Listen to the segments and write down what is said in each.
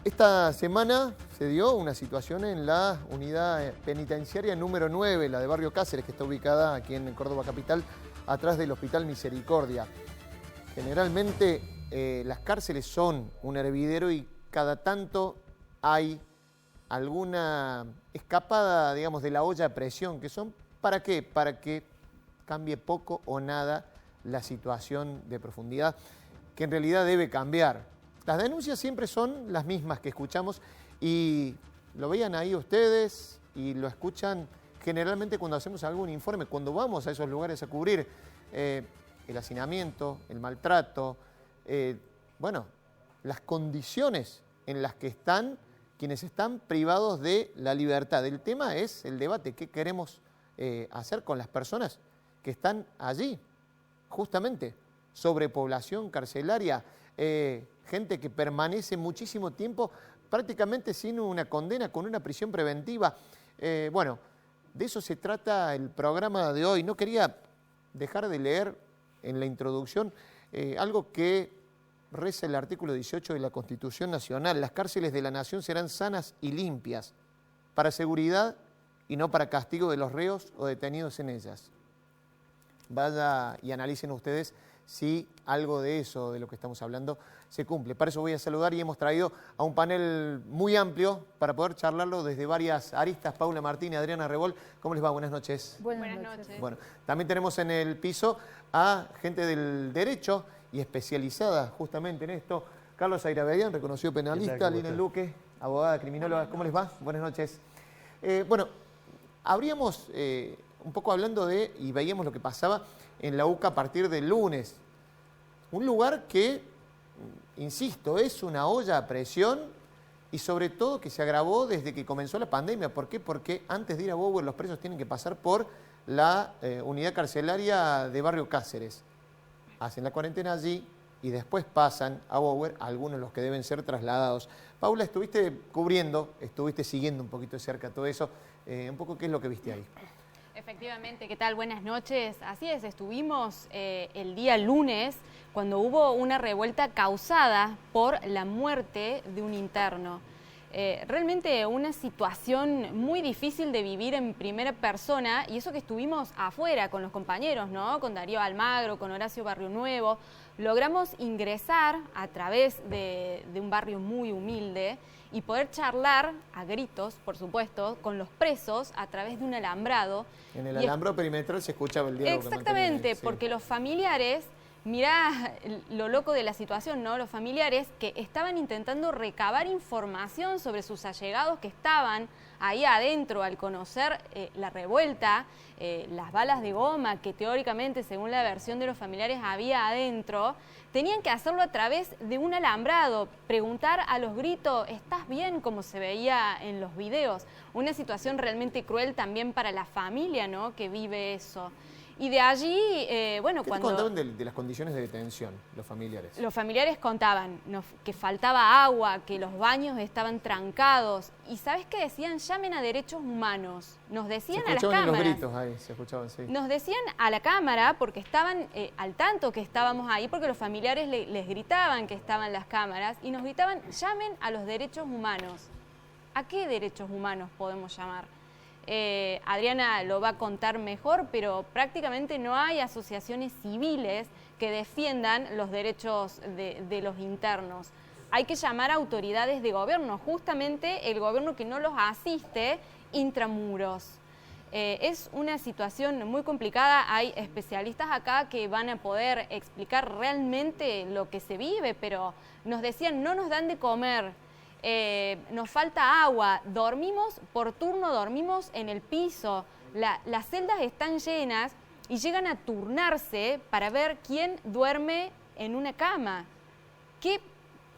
Esta semana se dio una situación en la unidad penitenciaria número 9, la de Barrio Cáceres, que está ubicada aquí en Córdoba Capital, atrás del Hospital Misericordia. Generalmente las cárceles son un hervidero y cada tanto hay alguna escapada, digamos, de la olla a presión, que son, ¿para qué? Para que cambie poco o nada la situación de profundidad, que en realidad debe cambiar. Las denuncias siempre son las mismas que escuchamos y lo veían ahí ustedes y lo escuchan generalmente cuando hacemos algún informe, cuando vamos a esos lugares a cubrir el hacinamiento, el maltrato, bueno, las condiciones en las que están quienes están privados de la libertad. El tema es el debate, ¿qué queremos hacer con las personas que están allí? Justamente, sobrepoblación carcelaria, gente que permanece muchísimo tiempo prácticamente sin una condena, con una prisión preventiva. Bueno, de eso se trata el programa de hoy. No quería dejar de leer en la introducción algo que reza el artículo 18 de la Constitución Nacional. Las cárceles de la Nación serán sanas y limpias para seguridad y no para castigo de los reos o detenidos en ellas. Vaya y analicen ustedes si algo de eso, de lo que estamos hablando, se cumple. Para eso voy a saludar y hemos traído a un panel muy amplio para poder charlarlo desde varias aristas. Paula Martínez, Adriana Rebol, ¿cómo les va? Buenas noches. Buenas noches. Bueno, también tenemos en el piso a gente del derecho y especializada justamente en esto. Carlos Airabedian, reconocido penalista, Lina Luque, abogada criminóloga. ¿Cómo les va? Buenas noches. Bueno, habríamos un poco hablando de, y veíamos lo que pasaba en la UCA a partir del lunes. Un lugar que, insisto, es una olla a presión y sobre todo que se agravó desde que comenzó la pandemia. ¿Por qué? Porque antes de ir a Bower los presos tienen que pasar por la unidad carcelaria de Barrio Cáceres. Hacen la cuarentena allí y después pasan a Bower, algunos los que deben ser trasladados. Paula, estuviste cubriendo, estuviste siguiendo un poquito de cerca todo eso. Un poco, ¿qué es lo que viste ahí? Efectivamente, ¿qué tal? Buenas noches. Así es, estuvimos el día lunes cuando hubo una revuelta causada por la muerte de un interno. Realmente una situación muy difícil de vivir en primera persona, y eso que estuvimos afuera con los compañeros, ¿no? Con Darío Almagro, con Horacio Barrio Nuevo. Logramos ingresar a través de un barrio muy humilde y poder charlar a gritos, por supuesto, con los presos a través de un alambrado. En el alambrado perimetral se escuchaba el diálogo. Exactamente, sí. Porque los familiares, mirá lo loco de la situación, ¿no? Los familiares que estaban intentando recabar información sobre sus allegados que estaban ahí adentro al conocer la revuelta, las balas de goma que teóricamente, según la versión de los familiares, había adentro, tenían que hacerlo a través de un alambrado, preguntar a los gritos, ¿estás bien? Como se veía en los videos. Una situación realmente cruel también para la familia, ¿no? Que vive eso. Y de allí, bueno, ¿Qué cuando... te contaban de las condiciones de detención, los familiares? Los familiares contaban que faltaba agua, que los baños estaban trancados. ¿Y sabes qué decían? Llamen a derechos humanos. Nos decían a las cámaras. Se escuchaban los gritos ahí, se escuchaban, sí. Nos decían a la cámara porque estaban al tanto que estábamos ahí, porque los familiares les gritaban que estaban las cámaras y nos gritaban, llamen a los derechos humanos. ¿A qué derechos humanos podemos llamar? Adriana lo va a contar mejor, pero prácticamente no hay asociaciones civiles que defiendan los derechos de los internos. Hay que llamar a autoridades de gobierno, justamente el gobierno que no los asiste intramuros. Es una situación muy complicada, hay especialistas acá que van a poder explicar realmente lo que se vive, pero nos decían, no nos dan de comer. Nos falta agua, dormimos por turno, dormimos en el piso, las celdas están llenas y llegan a turnarse para ver quién duerme en una cama. ¿Qué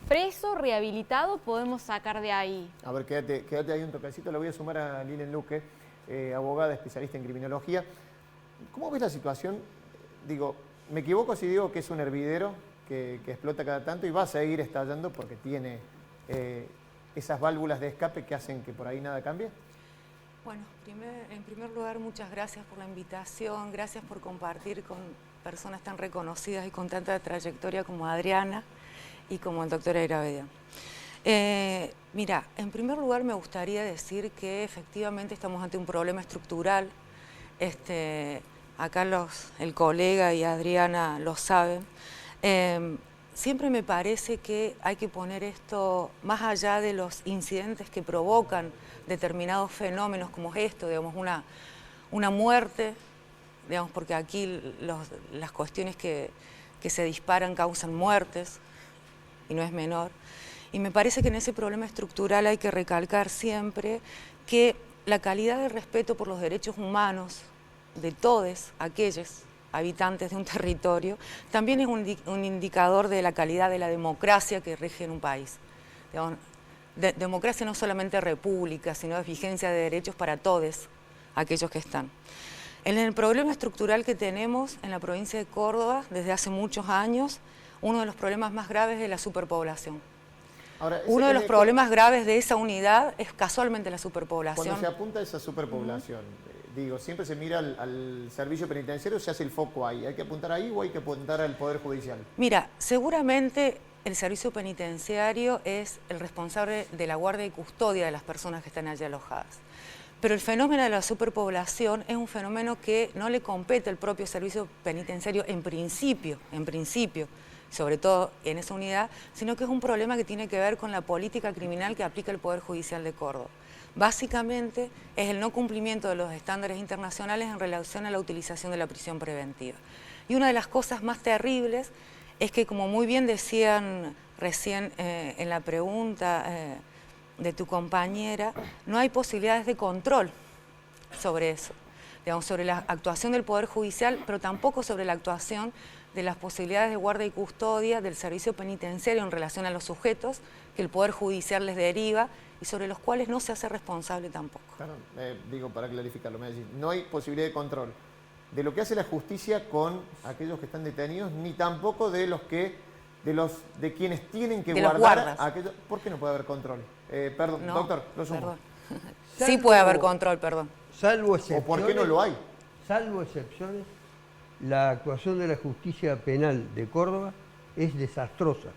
preso rehabilitado podemos sacar de ahí? A ver, quédate ahí un toquecito, le voy a sumar a Lina Luque, abogada especialista en criminología. ¿Cómo ves la situación? Digo, me equivoco si digo que es un hervidero que explota cada tanto y va a seguir estallando porque tiene esas válvulas de escape que hacen que por ahí nada cambie. Bueno, en primer lugar, muchas gracias por la invitación, gracias por compartir con personas tan reconocidas y con tanta trayectoria como Adriana y como el doctor Airabedian. Mira, en primer lugar me gustaría decir que efectivamente estamos ante un problema estructural. Acá el colega y Adriana lo saben. Siempre me parece que hay que poner esto más allá de los incidentes que provocan determinados fenómenos como esto, digamos, una muerte, digamos, porque aquí las cuestiones que se disparan causan muertes, y no es menor. Y me parece que en ese problema estructural hay que recalcar siempre que la calidad de respeto por los derechos humanos de todos aquellos habitantes de un territorio también es un indicador de la calidad de la democracia que rige en un país. Digamos, democracia no solamente república, sino de vigencia de derechos para todos aquellos que están. En el problema estructural que tenemos en la provincia de Córdoba desde hace muchos años, uno de los problemas más graves es la superpoblación. Ahora, uno de los problemas graves de esa unidad es casualmente la superpoblación. Cuando se apunta a esa superpoblación, digo, siempre se mira al servicio penitenciario, se hace el foco ahí. ¿Hay que apuntar ahí o hay que apuntar al Poder Judicial? Mira, seguramente el servicio penitenciario es el responsable de la guardia y custodia de las personas que están allí alojadas. Pero el fenómeno de la superpoblación es un fenómeno que no le compete al propio servicio penitenciario en principio, sobre todo en esa unidad, sino que es un problema que tiene que ver con la política criminal que aplica el Poder Judicial de Córdoba. Básicamente es el no cumplimiento de los estándares internacionales en relación a la utilización de la prisión preventiva. Y una de las cosas más terribles es que, como muy bien decían recién en la pregunta de tu compañera, no hay posibilidades de control sobre eso, digamos, sobre la actuación del Poder Judicial, pero tampoco sobre la actuación de las posibilidades de guardia y custodia del servicio penitenciario en relación a los sujetos que el Poder Judicial les deriva y sobre los cuales no se hace responsable tampoco. Claro, digo, para clarificarlo, me decís, no hay posibilidad de control de lo que hace la justicia con aquellos que están detenidos, ni tampoco de de quienes tienen que guardar a aquellos. ¿Por qué no puede haber control? Perdón, no, doctor, lo sumo. Perdón. Sí puede haber control, perdón. Salvo excepciones. ¿O por qué no lo hay? Salvo excepciones, la actuación de la justicia penal de Córdoba es desastrosa,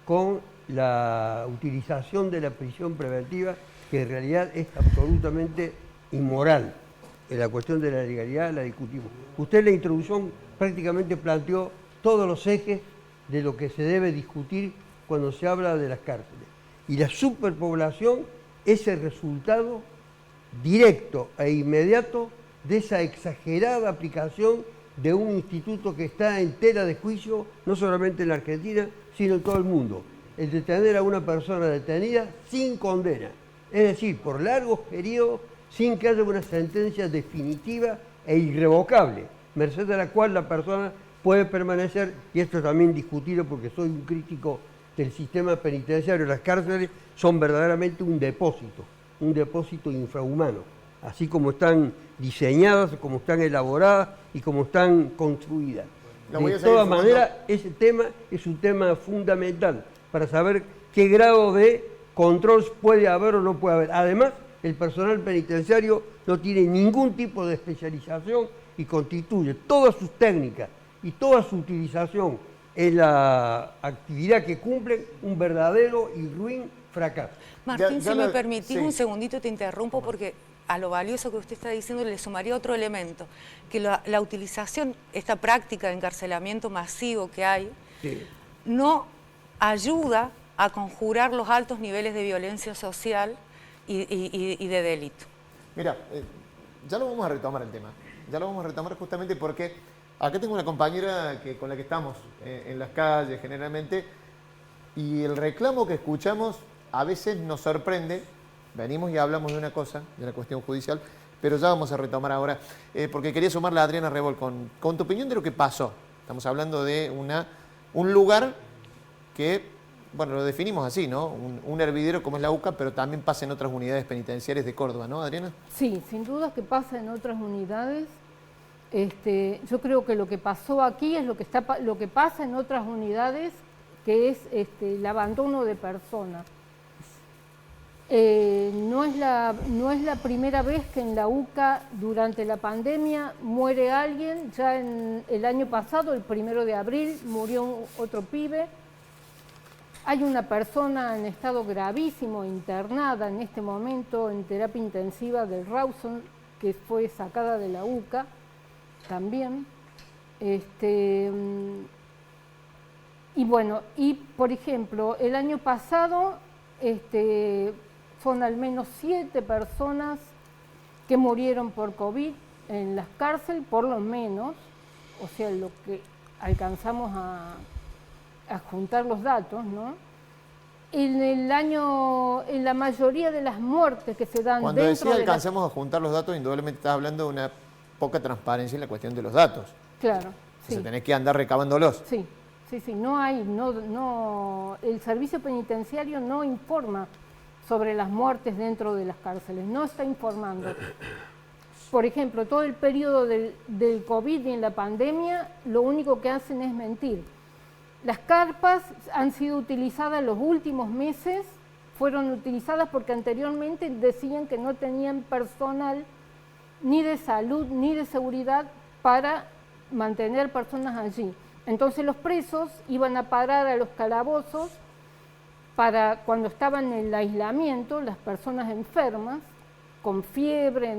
con la utilización de la prisión preventiva, que en realidad es absolutamente inmoral. En la cuestión de la legalidad la discutimos. Usted en la introducción prácticamente planteó todos los ejes de lo que se debe discutir cuando se habla de las cárceles. Y la superpoblación es el resultado directo e inmediato de esa exagerada aplicación de un instituto que está en tela de juicio, no solamente en la Argentina, sino en todo el mundo. El de tener a una persona detenida sin condena, es decir, por largos periodos, sin que haya una sentencia definitiva e irrevocable, merced a la cual la persona puede permanecer, y esto es también discutido porque soy un crítico del sistema penitenciario. Las cárceles son verdaderamente un depósito infrahumano, así como están diseñadas, como están elaboradas y como están construidas. De todas maneras, ese tema es un tema fundamental para saber qué grado de control puede haber o no puede haber. Además, el personal penitenciario no tiene ningún tipo de especialización y constituye todas sus técnicas y toda su utilización en la actividad que cumplen un verdadero y ruin fracaso. Martín, si me permitís un segundito, te interrumpo porque a lo valioso que usted está diciendo le sumaría otro elemento, que la utilización, esta práctica de encarcelamiento masivo que hay, no ayuda a conjurar los altos niveles de violencia social y de delito. Mira, ya lo vamos a retomar el tema, ya lo vamos a retomar justamente porque acá tengo una compañera con la que estamos en las calles generalmente y el reclamo que escuchamos a veces nos sorprende. Venimos y hablamos de una cosa, de una cuestión judicial, pero ya vamos a retomar ahora, porque quería sumarle a Adriana Rebol con tu opinión de lo que pasó. Estamos hablando de un lugar que, bueno, lo definimos así, ¿no? Un hervidero como es la UCA, pero también pasa en otras unidades penitenciarias de Córdoba, ¿no, Adriana? Sí, sin duda que pasa en otras unidades. Yo creo que lo que pasó aquí es lo que pasa en otras unidades, que es el abandono de personas. No es la primera vez que en la UCA durante la pandemia muere alguien. Ya en el año pasado, el 1 de abril, murió otro pibe. Hay una persona en estado gravísimo internada en este momento en terapia intensiva del Rawson, que fue sacada de la UCA también. Y bueno, y por ejemplo, el año pasado son al menos 7 personas que murieron por COVID en las cárceles, por lo menos, o sea, lo que alcanzamos a juntar los datos, ¿no? En la mayoría de las muertes que se dan Cuando dentro decía de alcancemos a juntar los datos, indudablemente estás hablando de una poca transparencia en la cuestión de los datos. Claro, O sí. sea, tenés que andar recabándolos. Sí, no hay, el servicio penitenciario no informa sobre las muertes dentro de las cárceles, no está informando. Por ejemplo, todo el periodo del COVID y en la pandemia, lo único que hacen es mentir. Las carpas han sido utilizadas los últimos meses, fueron utilizadas porque anteriormente decían que no tenían personal ni de salud ni de seguridad para mantener personas allí. Entonces los presos iban a parar a los calabozos para cuando estaban en el aislamiento, las personas enfermas, con fiebre,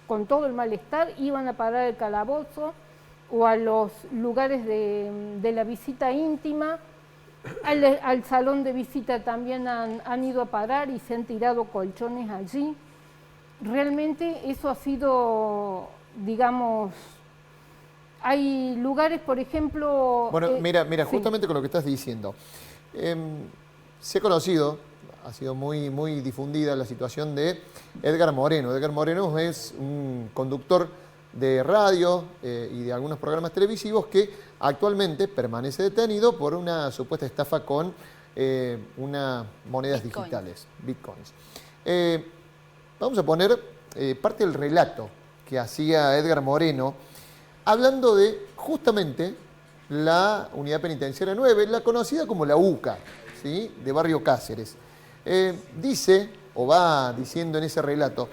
con todo el malestar, iban a parar al calabozo o a los lugares de la visita íntima, al salón de visita también han ido a parar y se han tirado colchones allí. Realmente eso ha sido, digamos, hay lugares, por ejemplo... Bueno, mira, sí. justamente con lo que estás diciendo. Se ha conocido, ha sido muy difundida la situación de Edgar Moreno. Edgar Moreno es un conductor de radio y de algunos programas televisivos que actualmente permanece detenido por una supuesta estafa con unas monedas digitales, bitcoins. Vamos a poner parte del relato que hacía Edgar Moreno hablando de justamente la Unidad Penitenciaria 9, la conocida como la UCA, ¿sí?, de Barrio Cáceres. Dice, o va diciendo en ese relato,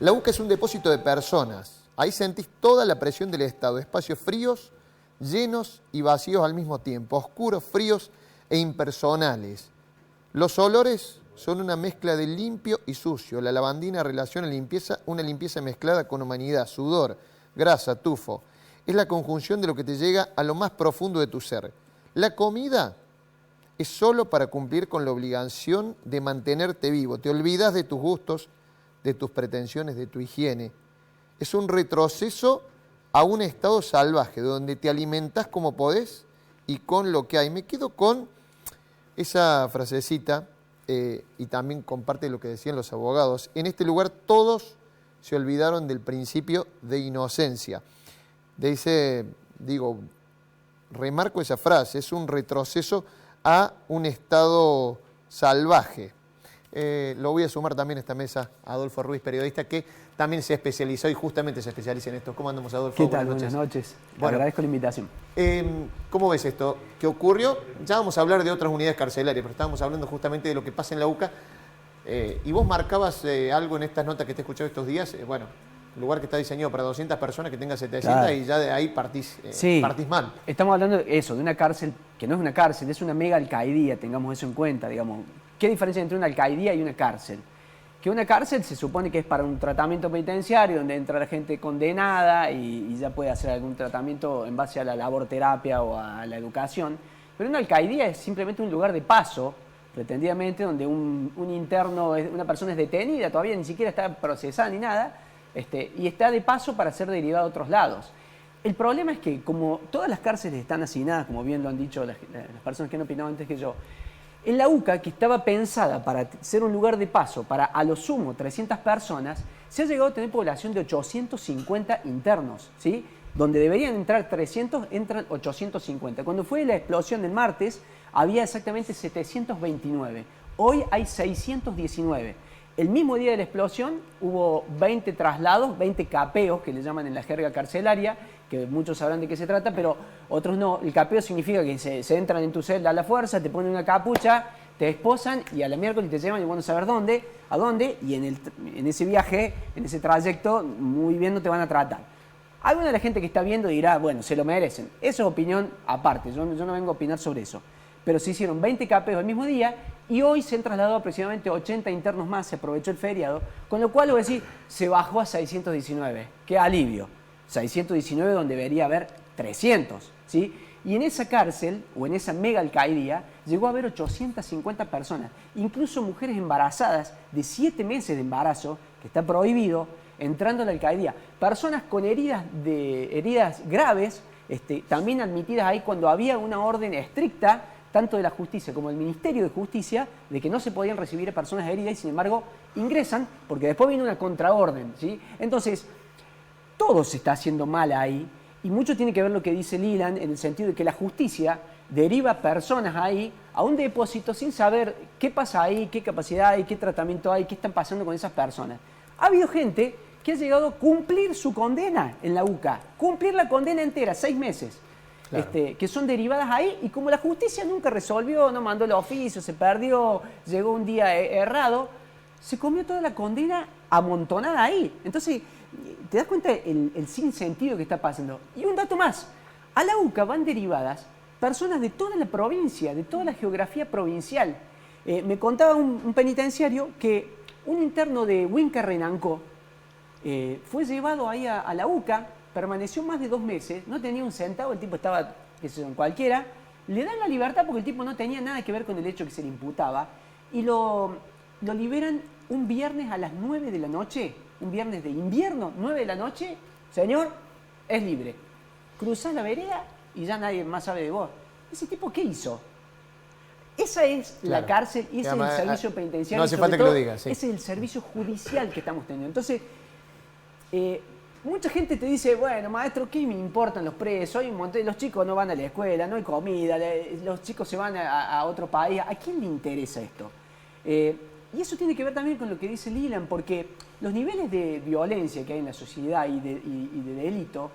la UCA es un depósito de personas. Ahí sentís toda la presión del Estado, espacios fríos, llenos y vacíos al mismo tiempo, oscuros, fríos e impersonales. Los olores son una mezcla de limpio y sucio. La lavandina relaciona limpieza, una limpieza mezclada con humanidad, sudor, grasa, tufo. Es la conjunción de lo que te llega a lo más profundo de tu ser. La comida es solo para cumplir con la obligación de mantenerte vivo. Te olvidas de tus gustos, de tus pretensiones, de tu higiene. Es un retroceso a un estado salvaje, donde te alimentás como podés y con lo que hay. Me quedo con esa frasecita y también comparte lo que decían los abogados. En este lugar todos se olvidaron del principio de inocencia. Remarco esa frase, es un retroceso a un estado salvaje. Lo voy a sumar también a esta mesa a Adolfo Ruiz, periodista que también se especializó y justamente se especializa en esto. ¿Cómo andamos, Adolfo? ¿Qué tal? Buenas noches. Bueno, agradezco la invitación. ¿Cómo ves esto? ¿Qué ocurrió? Ya vamos a hablar de otras unidades carcelarias, pero estábamos hablando justamente de lo que pasa en la UCA. Y vos marcabas algo en estas notas que te he escuchado estos días. Un lugar que está diseñado para 200 personas, que tenga 700, claro, y ya de ahí partís mal. Estamos hablando de eso, de una cárcel que no es una cárcel, es una mega alcaidía, tengamos eso en cuenta, digamos. ¿Qué diferencia entre una alcaidía y una cárcel? Que una cárcel se supone que es para un tratamiento penitenciario donde entra la gente condenada y ya puede hacer algún tratamiento en base a la laborterapia o a la educación. Pero una alcaidía es simplemente un lugar de paso, pretendidamente, donde un interno, una persona es detenida, todavía ni siquiera está procesada ni nada, y está de paso para ser derivado a otros lados. El problema es que como todas las cárceles están hacinadas, como bien lo han dicho las personas que han opinado antes que yo, en la UCA, que estaba pensada para ser un lugar de paso para a lo sumo 300 personas, se ha llegado a tener población de 850 internos, ¿sí? Donde deberían entrar 300, entran 850. Cuando fue la explosión del martes, había exactamente 729. Hoy hay 619. El mismo día de la explosión hubo 20 traslados, 20 capeos, que le llaman en la jerga carcelaria, que muchos sabrán de qué se trata, pero otros no. El capeo significa que se entran en tu celda a la fuerza, te ponen una capucha, te esposan y a la miércoles te llevan y bueno, saber a dónde, y en ese viaje, en ese trayecto, muy bien no te van a tratar. Alguna de la gente que está viendo dirá, bueno, se lo merecen. Eso es opinión aparte, yo no vengo a opinar sobre eso. pero se hicieron 20 capeos el mismo día y hoy se han trasladado aproximadamente 80 internos más, se aprovechó el feriado, con lo cual, voy a decir, se bajó a 619. ¡Qué alivio! 619 donde debería haber 300, ¿sí? Y en esa cárcel, o en esa mega alcaidía, llegó a haber 850 personas, incluso mujeres embarazadas de 7 meses de embarazo, que está prohibido, entrando a la alcaidía. Personas con heridas graves, también admitidas ahí cuando había una orden estricta, tanto de la justicia como del Ministerio de Justicia, de que no se podían recibir a personas heridas y sin embargo ingresan, porque después viene una contraorden, ¿sí? Entonces, todo se está haciendo mal ahí. Y mucho tiene que ver lo que dice Lilan en el sentido de que la justicia deriva personas ahí a un depósito sin saber qué pasa ahí, qué capacidad hay, qué tratamiento hay, qué están pasando con esas personas. Ha habido gente que ha llegado a cumplir su condena en la UCA, cumplir la condena entera, 6 meses, claro. Que son derivadas ahí y como la justicia nunca resolvió, no mandó el oficio, se perdió, llegó un día errado, se comió toda la condena amontonada ahí. Entonces, ¿te das cuenta el sinsentido que está pasando? Y un dato más, a la UCA van derivadas personas de toda la provincia, de toda la geografía provincial. Me contaba un penitenciario que un interno de Huinca-Renancó fue llevado ahí a la UCA, permaneció más de 2 meses, no tenía un centavo, el tipo estaba, qué sé yo, en cualquiera, le dan la libertad porque el tipo no tenía nada que ver con el hecho que se le imputaba, y lo liberan un viernes a las 9 de la noche, un viernes de invierno, 9 de la noche, señor, es libre. Cruzás la vereda y ya nadie más sabe de vos. ¿Ese tipo qué hizo? Esa es la cárcel y ese es el servicio penitenciario. No hace falta que lo digas. Sí. Ese es el servicio judicial que estamos teniendo. Entonces, mucha gente te dice, bueno, maestro, ¿qué me importan los presos? Hay un montón, los chicos no van a la escuela, no hay comida, los chicos se van a otro país. ¿A quién le interesa esto? Y eso tiene que ver también con lo que dice Lilan, porque los niveles de violencia que hay en la sociedad y de delito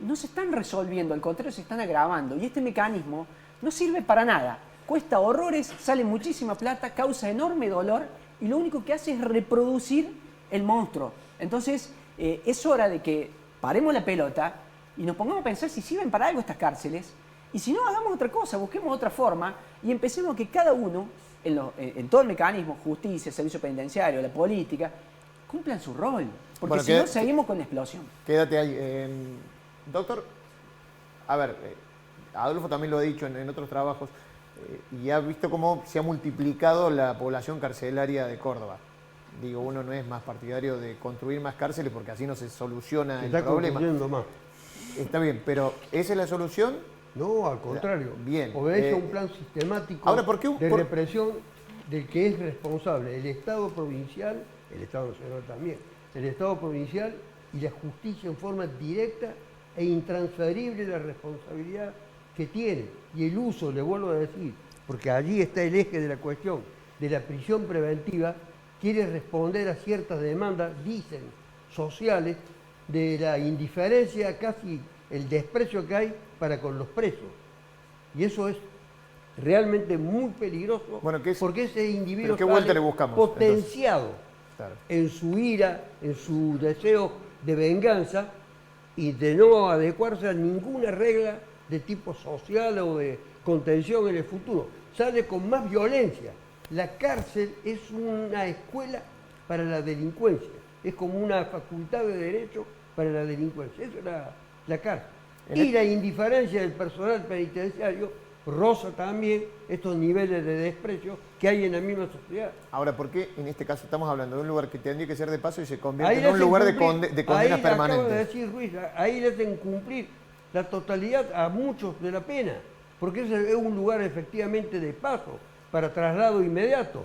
no se están resolviendo, al contrario, se están agravando. Y este mecanismo no sirve para nada. Cuesta horrores, sale muchísima plata, causa enorme dolor y lo único que hace es reproducir el monstruo. Entonces, es hora de que paremos la pelota y nos pongamos a pensar si sirven para algo estas cárceles y si no, hagamos otra cosa, busquemos otra forma y empecemos a que cada uno, en todo el mecanismo, justicia, servicio penitenciario, la política, cumplan su rol. Porque si no, seguimos con la explosión. Quédate ahí. Doctor, a ver, Adolfo también lo ha dicho en otros trabajos, y ha visto cómo se ha multiplicado la población carcelaria de Córdoba. Digo, uno no es más partidario de construir más cárceles porque así no se soluciona el problema. Más. Está bien, pero ¿esa es la solución? No, al contrario. Bien. Obedece a un plan sistemático de represión del que es responsable el Estado provincial, el Estado nacional también, el Estado provincial y la justicia en forma directa e intransferible la responsabilidad que tiene. Y el uso, le vuelvo a decir, porque allí está el eje de la cuestión, de la prisión preventiva, quiere responder a ciertas demandas, dicen, sociales, de la indiferencia, casi el desprecio que hay para con los presos. Y eso es realmente muy peligroso, porque ese individuo está potenciado en su ira, en su deseo de venganza y de no adecuarse a ninguna regla de tipo social o de contención en el futuro. Sale con más violencia. La cárcel es una escuela para la delincuencia, es como una facultad de derecho para la delincuencia. Eso es la cárcel. Y la indiferencia del personal penitenciario roza también estos niveles de desprecio que hay en la misma sociedad. Ahora, ¿por qué en este caso estamos hablando de un lugar que tendría que ser de paso y se convierte en un lugar de condenas permanentes? Acaba de decir Ruiz, ahí le hacen cumplir la totalidad a muchos de la pena, porque ese es un lugar efectivamente de paso, para traslado inmediato.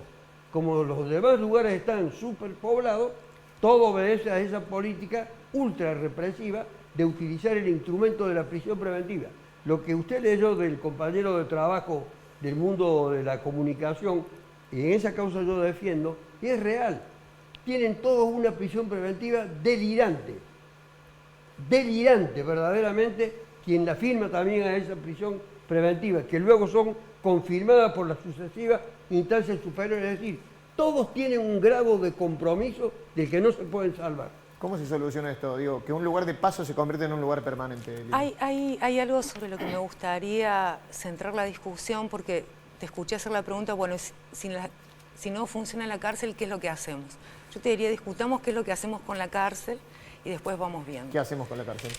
Como los demás lugares están superpoblados, todo obedece a esa política ultra represiva de utilizar el instrumento de la prisión preventiva. Lo que usted leyó del compañero de trabajo del mundo de la comunicación, y en esa causa yo defiendo, y es real. Tienen todos una prisión preventiva delirante. Delirante, verdaderamente, quien la firma también a esa prisión preventiva, que luego son confirmadas por las sucesivas instancias superiores. Es decir, todos tienen un grado de compromiso del que no se pueden salvar. ¿Cómo se soluciona esto? Digo, que un lugar de paso se convierte en un lugar permanente. Hay algo sobre lo que me gustaría centrar la discusión, porque te escuché hacer la pregunta, bueno, si no funciona la cárcel, ¿qué es lo que hacemos? Yo te diría, discutamos qué es lo que hacemos con la cárcel y después vamos viendo. ¿Qué hacemos con la cárcel?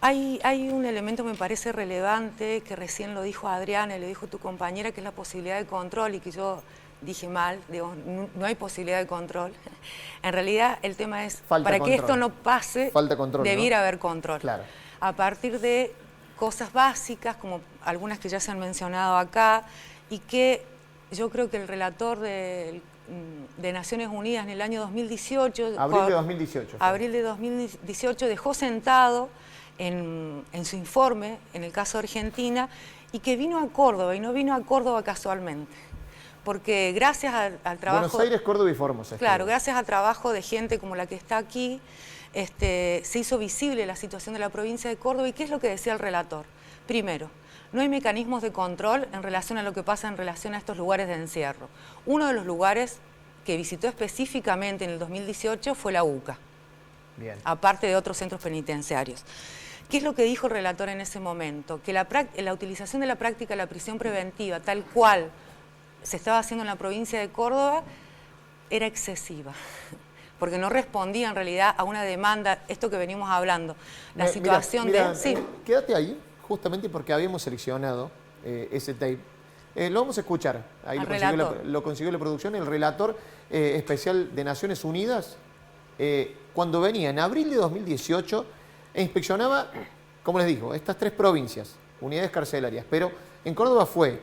Hay un elemento que me parece relevante, que recién lo dijo Adriana y lo dijo tu compañera, que es la posibilidad de control, y que yo dije mal, digo, no hay posibilidad de control. En realidad el tema es, para que esto no pase, debiera haber control. Claro. A partir de cosas básicas, como algunas que ya se han mencionado acá, y que yo creo que el relator de Naciones Unidas en el año 2018... Abril de 2018. Abril de 2018 dejó sentado en su informe, en el caso de Argentina, y que vino a Córdoba, y no vino a Córdoba casualmente. Porque gracias al trabajo... Buenos Aires, Córdoba y Formosa. Claro, gracias al trabajo de gente como la que está aquí, se hizo visible la situación de la provincia de Córdoba. ¿Y qué es lo que decía el relator? Primero, no hay mecanismos de control en relación a lo que pasa en relación a estos lugares de encierro. Uno de los lugares que visitó específicamente en el 2018 fue la UCA, Bien. aparte de otros centros penitenciarios. ¿Qué es lo que dijo el relator en ese momento? Que la utilización de la práctica de la prisión preventiva, tal cual se estaba haciendo en la provincia de Córdoba, era excesiva, porque no respondía en realidad a una demanda, esto que venimos hablando, la situación de... Sí. Quédate ahí, justamente porque habíamos seleccionado ese tape. Lo vamos a escuchar, ahí lo consiguió la producción, el relator especial de Naciones Unidas, cuando venía en abril de 2018 e inspeccionaba, como les digo, estas 3 provincias, unidades carcelarias, pero en Córdoba fue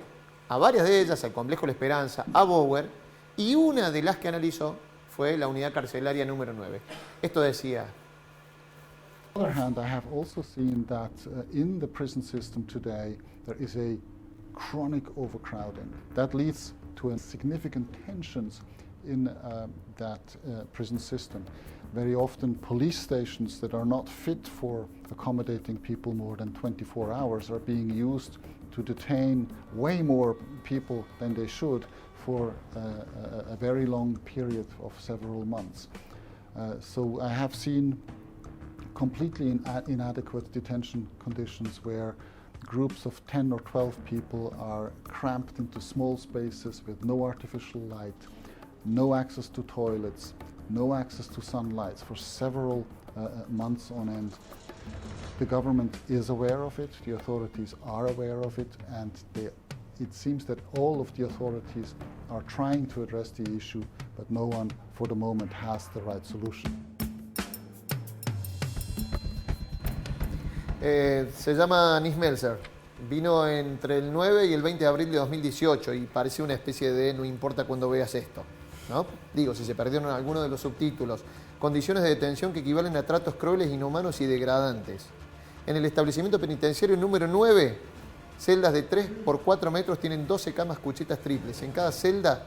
a varias de ellas, al Complejo La Esperanza, a Bower, y una de las que analizó fue la unidad carcelaria número 9. Esto decía... On the other hand, I have also seen that in the prison system today, there is a chronic overcrowding. That leads to significant tensions in that prison system. Very often police stations that are not fit for accommodating people more than 24 hours are being used to detain way more people than they should for a very long period of several months. So I have seen completely inadequate detention conditions where groups of 10 or 12 people are cramped into small spaces with no artificial light, no access to toilets, no access to sunlight for several months on end. The government is aware of it, the authorities are aware of it, and it seems that all of the authorities are trying to address the issue, but no one for the moment has the right solution. Se llama Nis Melzer, vino entre el 9 y el 20 de abril de 2018 y parece una especie de no importa cuando veas esto, ¿no? Digo, si se perdieron algunos de los subtítulos, condiciones de detención que equivalen a tratos crueles, inhumanos y degradantes. En el establecimiento penitenciario número 9, celdas de 3 por 4 metros tienen 12 camas cuchetas triples. En cada celda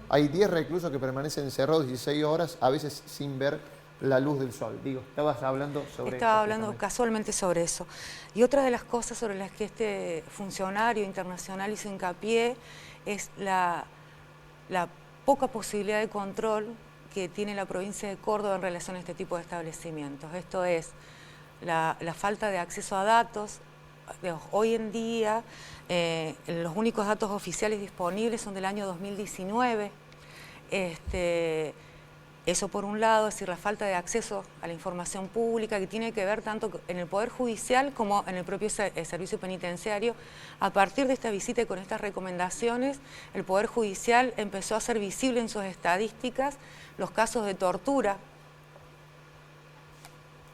hay 10 reclusos que permanecen encerrados 16 horas, a veces sin ver la luz del sol. Digo, estabas hablando sobre eso. Estaba hablando casualmente sobre eso. Y otra de las cosas sobre las que este funcionario internacional hizo hincapié es la poca posibilidad de control que tiene la provincia de Córdoba en relación a este tipo de establecimientos. Esto es la falta de acceso a datos. Hoy en día los únicos datos oficiales disponibles son del año 2019. Eso por un lado, es decir, la falta de acceso a la información pública, que tiene que ver tanto en el Poder Judicial como en el propio Servicio Penitenciario. A partir de esta visita y con estas recomendaciones, el Poder Judicial empezó a hacer visible en sus estadísticas los casos de tortura.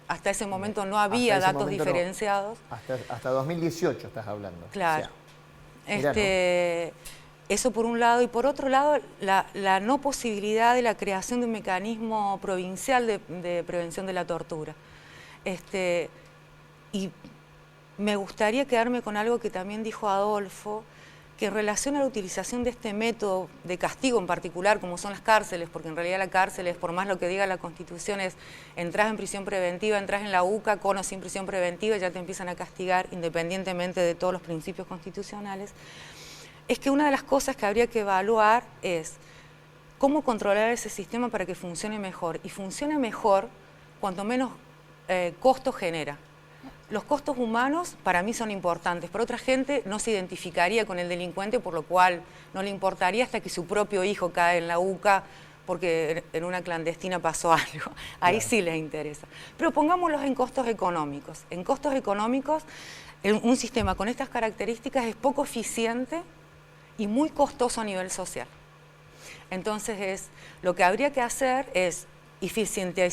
Hasta ese momento no había datos diferenciados. No. Hasta 2018 estás hablando. Claro. O sea, Eso por un lado, y por otro lado la no posibilidad de la creación de un mecanismo provincial de prevención de la tortura. Y me gustaría quedarme con algo que también dijo Adolfo, que en relación a la utilización de este método de castigo en particular, como son las cárceles, porque en realidad la cárcel es, por más lo que diga la Constitución, es entras en prisión preventiva, entras en la UCA, con o sin prisión preventiva, ya te empiezan a castigar independientemente de todos los principios constitucionales. Es que una de las cosas que habría que evaluar es cómo controlar ese sistema para que funcione mejor. Y funciona mejor cuanto menos costo genera. Los costos humanos para mí son importantes, pero otra gente no se identificaría con el delincuente, por lo cual no le importaría hasta que su propio hijo cae en la UCA porque en una clandestina pasó algo. Ahí sí les interesa. Pero pongámoslos en costos económicos. En costos económicos, un sistema con estas características es poco eficiente y muy costoso a nivel social. Entonces, lo que habría que hacer es eficiente,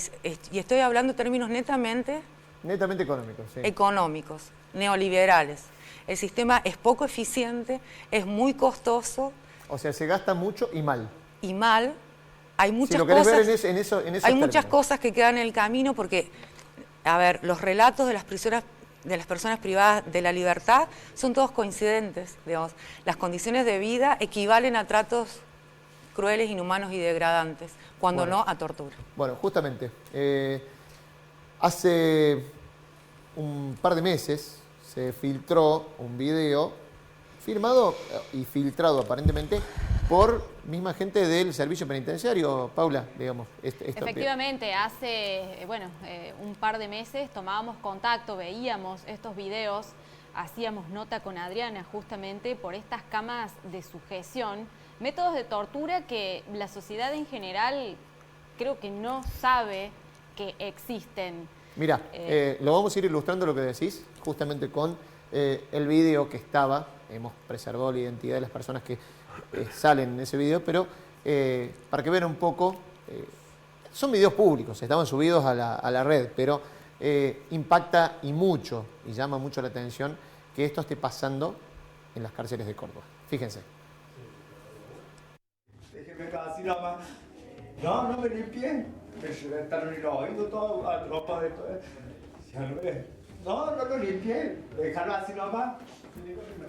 y estoy hablando en términos netamente económicos, sí. Económicos, neoliberales. El sistema es poco eficiente, es muy costoso. O sea, se gasta mucho y mal. Y mal. Hay muchas si lo querés cosas, ver en esos hay muchas términos. cosas que quedan en el camino porque, a ver, los relatos de las personas privadas de la libertad son todos coincidentes, digamos. Las condiciones de vida equivalen a tratos crueles, inhumanos y degradantes, cuando no a tortura. Bueno, justamente, hace un par de meses se filtró un video firmado y filtrado aparentemente por misma gente del servicio penitenciario, Paula, digamos. Efectivamente, hace un par de meses tomábamos contacto, veíamos estos videos, hacíamos nota con Adriana justamente por estas camas de sujeción, métodos de tortura que la sociedad en general creo que no sabe que existen. Mira, lo vamos a ir ilustrando lo que decís, justamente con el video que estaba. Hemos preservado la identidad de las personas que salen en ese video, pero para que vean un poco, son videos públicos, estaban subidos a la red, pero impacta y mucho, y llama mucho la atención que esto esté pasando en las cárceles de Córdoba. Fíjense. Déjeme casi nada más. No, no me limpie. Me reventaron el oído todo, a tropa de todo. No, no lo limpie. Déjalo así nomás.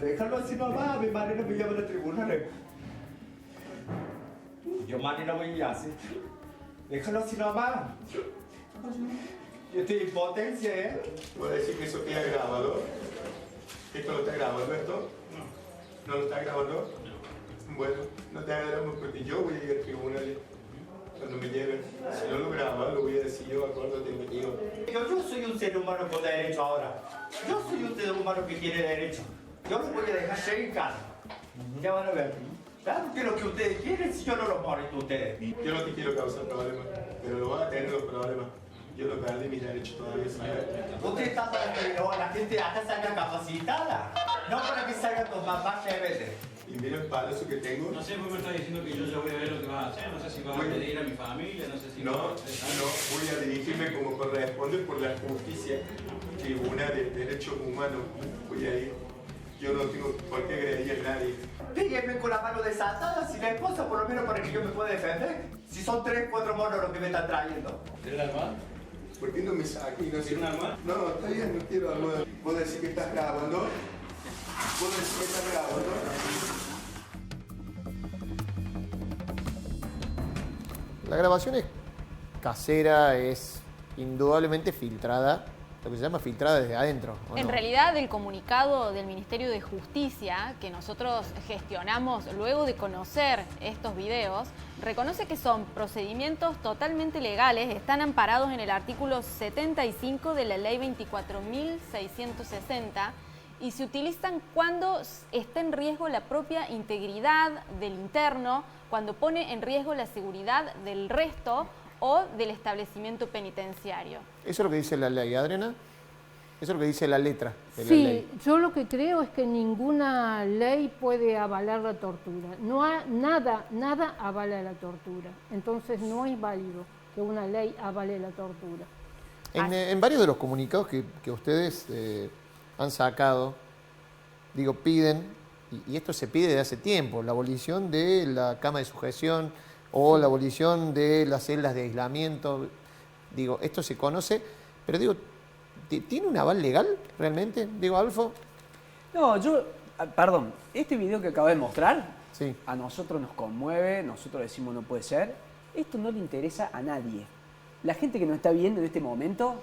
Déjalo así nomás. Mi madre no me lleva a los tribunales. Yo madre no voy a hacer. Déjalo así nomás. Yo estoy en potencia, ¿eh? ¿Puedo decir que eso queda grabado? ¿Esto lo está grabando esto? No. ¿No lo está grabando? No. Bueno, no te agarramos porque yo voy a ir al tribunal cuando me lleven. Si no lo graban, lo voy a decir yo, acuérdate, me digo. Yo soy un ser humano con derecho ahora. Yo soy un ser humano que tiene derecho. Yo los voy a dejar ser en casa. Ya van a ver. Claro que lo que ustedes quieren, si yo no los molesto a ustedes. Yo no te quiero causar problemas, pero lo van a tener los problemas. Yo no perdí mis derechos todavía, ¿sabes? Usted está para que la gente acá salga capacitada, no para que salgan tus mamás rebeldes. Y mira el palazo que tengo. No sé por qué me estás diciendo que yo ya voy a ver lo que vas a hacer, no sé si vas a pedir a mi familia, no sé si... No, voy a dirigirme como corresponde por la justicia, tribunal de derechos humanos. Voy a ir. Yo no tengo por qué agredir a nadie. Péguenme con la mano desatada, si la esposa, por lo menos para que yo me pueda defender. Si son 3, 4 monos los que me están trayendo. ¿Tienes la arma? ¿Por qué no me saques? ¿Tienes un arma? No, está bien, no quiero arma. ¿Vos decís que estás grabando? ¿Vos decís que estás grabando? La grabación es casera, es indudablemente filtrada, lo que se llama filtrada desde adentro. En realidad, el comunicado del Ministerio de Justicia que nosotros gestionamos luego de conocer estos videos, reconoce que son procedimientos totalmente legales, están amparados en el artículo 75 de la Ley 24.660 y se utilizan cuando está en riesgo la propia integridad del interno, cuando pone en riesgo la seguridad del resto o del establecimiento penitenciario. ¿Eso es lo que dice la ley, Adriana? Eso es lo que dice la letra de la Sí, ley. yo lo que creo es que ninguna ley puede avalar la tortura. Nada avala la tortura. Entonces no es válido que una ley avale la tortura. En varios de los comunicados que ustedes han sacado, digo, piden, y esto se pide desde hace tiempo, la abolición de la cama de sujeción o la abolición de las celdas de aislamiento. Digo, esto se conoce, pero digo, ¿tiene un aval legal realmente? Digo, Alfo. No, perdón, este video que acabo de mostrar, sí, a nosotros nos conmueve, nosotros decimos no puede ser. Esto no le interesa a nadie. La gente que nos está viendo en este momento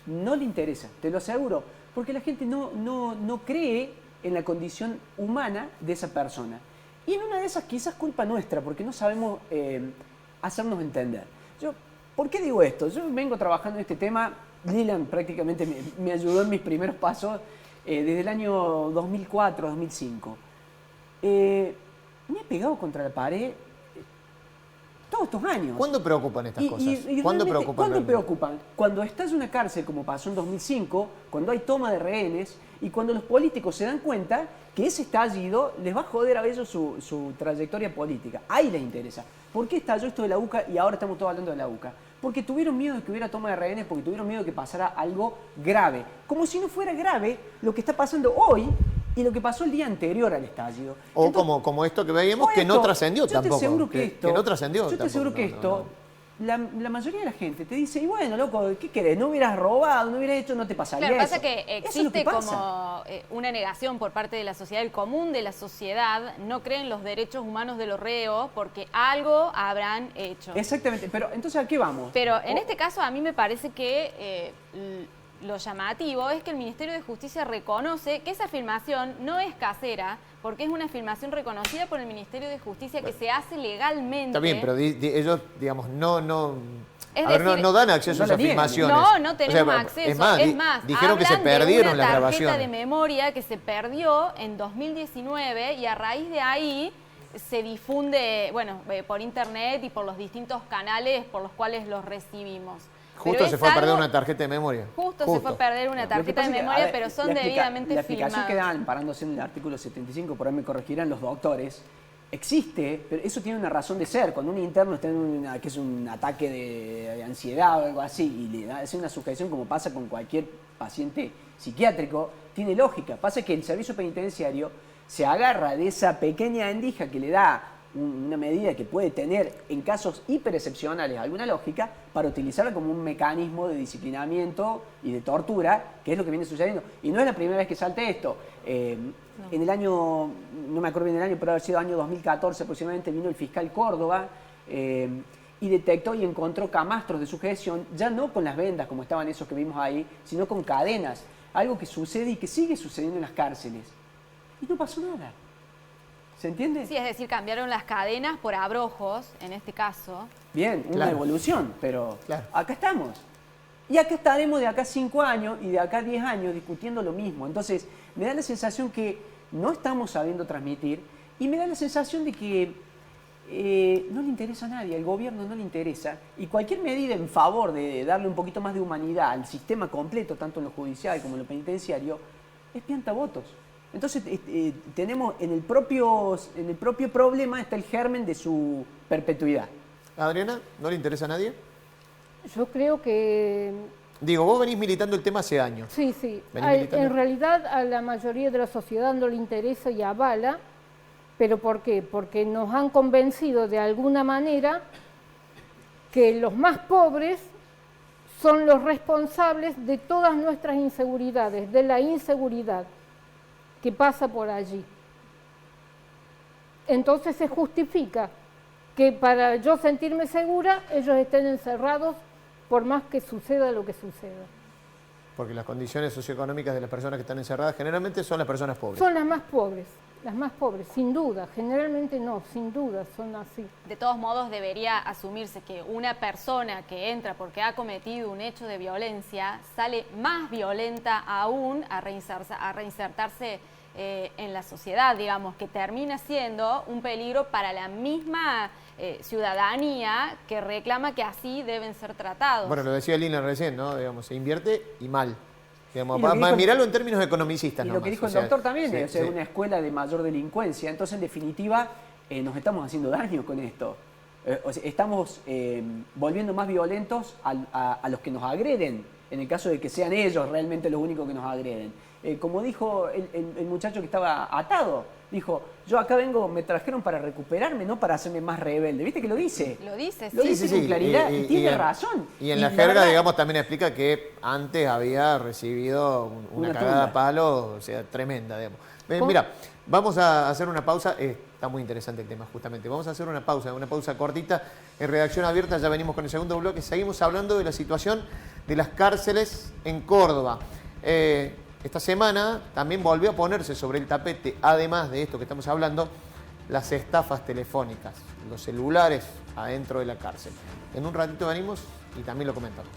no le interesa, te lo aseguro, porque la gente no cree en la condición humana de esa persona. Y en una de esas quizás culpa nuestra, porque no sabemos hacernos entender. ¿Por qué digo esto? Yo vengo trabajando en este tema, Lilan prácticamente me ayudó en mis primeros pasos desde el año 2004, 2005. Me he pegado contra la pared todos estos años. ¿Cuándo preocupan estas cosas? ¿Cuándo preocupan? preocupan? Cuando estás en una cárcel, como pasó en 2005, cuando hay toma de rehenes y cuando los políticos se dan cuenta que ese estallido les va a joder a ellos su trayectoria política. Ahí les interesa. ¿Por qué estalló esto de la UCA y ahora estamos todos hablando de la UCA? Porque tuvieron miedo de que hubiera toma de rehenes, porque tuvieron miedo de que pasara algo grave. Como si no fuera grave lo que está pasando hoy y lo que pasó el día anterior al estallido. O Entonces, como esto que veíamos, que no trascendió tampoco. Yo te aseguro que esto, no trascendió. Yo te aseguro que esto, la mayoría de la gente te dice, y bueno, loco, ¿qué querés? No hubieras robado, no hubieras hecho, no te pasaría Claro, eso. pasa que Eso es existe lo que pasa. como una negación por parte de la sociedad, el común de la sociedad no cree en los derechos humanos de los reos porque algo habrán hecho. Exactamente, pero entonces ¿a qué vamos? Pero en este caso a mí me parece que lo llamativo es que el Ministerio de Justicia reconoce que esa filmación no es casera, porque es una filmación reconocida por el Ministerio de Justicia que se hace legalmente. Está bien, pero ellos, digamos, no Es a ver, decir, no dan acceso a esas filmaciones. No tenemos acceso. Es más, dijeron que se hablan de perdieron las una grabaciones. tarjeta de memoria que se perdió en 2019 y a raíz de ahí se difunde, bueno, por internet y por los distintos canales por los cuales los recibimos. Justo se fue a perder una tarjeta de memoria. Justo se fue a perder una tarjeta de memoria, pero son debidamente la explicación filmados. que dan, parándose en el artículo 75, por ahí me corregirán los doctores, existe, pero eso tiene una razón de ser. Cuando un interno está en que es un ataque de ansiedad o algo así, y le hace una sujeción como pasa con cualquier paciente psiquiátrico, tiene lógica. Pasa que el servicio penitenciario se agarra de esa pequeña endija que le da una medida que puede tener en casos hiperexcepcionales alguna lógica para utilizarla como un mecanismo de disciplinamiento y de tortura, que es lo que viene sucediendo. Y no es la primera vez que salta esto. En el año, no me acuerdo bien del año, pero ha sido año 2014 aproximadamente, vino el fiscal Córdoba y detectó y encontró camastros de sujeción, ya no con las vendas como estaban esos que vimos ahí, sino con cadenas. Algo que sucede y que sigue sucediendo en las cárceles. Y no pasó nada. ¿Se entiende? Sí, es decir, cambiaron las cadenas por abrojos, en este caso. Bien, una Claro. evolución, pero Claro. acá estamos. Y acá estaremos de acá 5 años y de acá 10 años discutiendo lo mismo. Entonces, me da la sensación que no estamos sabiendo transmitir y me da la sensación de que no le interesa a nadie, al gobierno no le interesa. Y cualquier medida en favor de darle un poquito más de humanidad al sistema completo, tanto en lo judicial como en lo penitenciario, es piantavotos. Entonces, tenemos en el propio problema está el germen de su perpetuidad. Adriana, ¿no le interesa a nadie? Yo creo que Digo, vos venís militando el tema hace años. sí, sí. Venís militando. En realidad a la mayoría de la sociedad no le interesa y avala, pero ¿por qué? Porque nos han convencido de alguna manera que los más pobres son los responsables de todas nuestras inseguridades, de la inseguridad que pasa por allí. Entonces se justifica que para yo sentirme segura, ellos estén encerrados por más que suceda lo que suceda. Porque las condiciones socioeconómicas de las personas que están encerradas generalmente son las personas pobres. Son las más pobres, sin duda, generalmente no, sin duda, son así. De todos modos, debería asumirse que una persona que entra porque ha cometido un hecho de violencia sale más violenta aún a reinsertarse en la sociedad, digamos, que termina siendo un peligro para la misma ciudadanía que reclama que así deben ser tratados. Bueno, lo decía Lina recién, ¿no? Digamos, se invierte y mal. Digamos, Y lo que dijo el- miralo en términos economicistas. Y lo nomás, que dijo o el sea, doctor también, sí, o sea, sí. una escuela de mayor delincuencia. Entonces, en definitiva, nos estamos haciendo daño con esto. O sea, estamos volviendo más violentos a los que nos agreden, en el caso de que sean ellos realmente los únicos que nos agreden. Como dijo el muchacho que estaba atado, dijo, yo acá vengo, me trajeron para recuperarme, no para hacerme más rebelde. ¿Viste que lo dice? Lo dice, Lo sí. dice con claridad y tiene razón. Y en la la jerga, verdad- digamos, también explica que antes había recibido una Una cagada a tunda. palo, o sea, tremenda, digamos. ¿Cómo? Mira, vamos a hacer una pausa. Está muy interesante el tema, justamente. Vamos a hacer una pausa cortita. En Redacción Abierta ya venimos con el segundo bloque. Seguimos hablando de la situación de las cárceles en Córdoba. Esta semana también volvió a ponerse sobre el tapete, además de esto que estamos hablando, las estafas telefónicas, los celulares adentro de la cárcel. En un ratito venimos y también lo comentamos.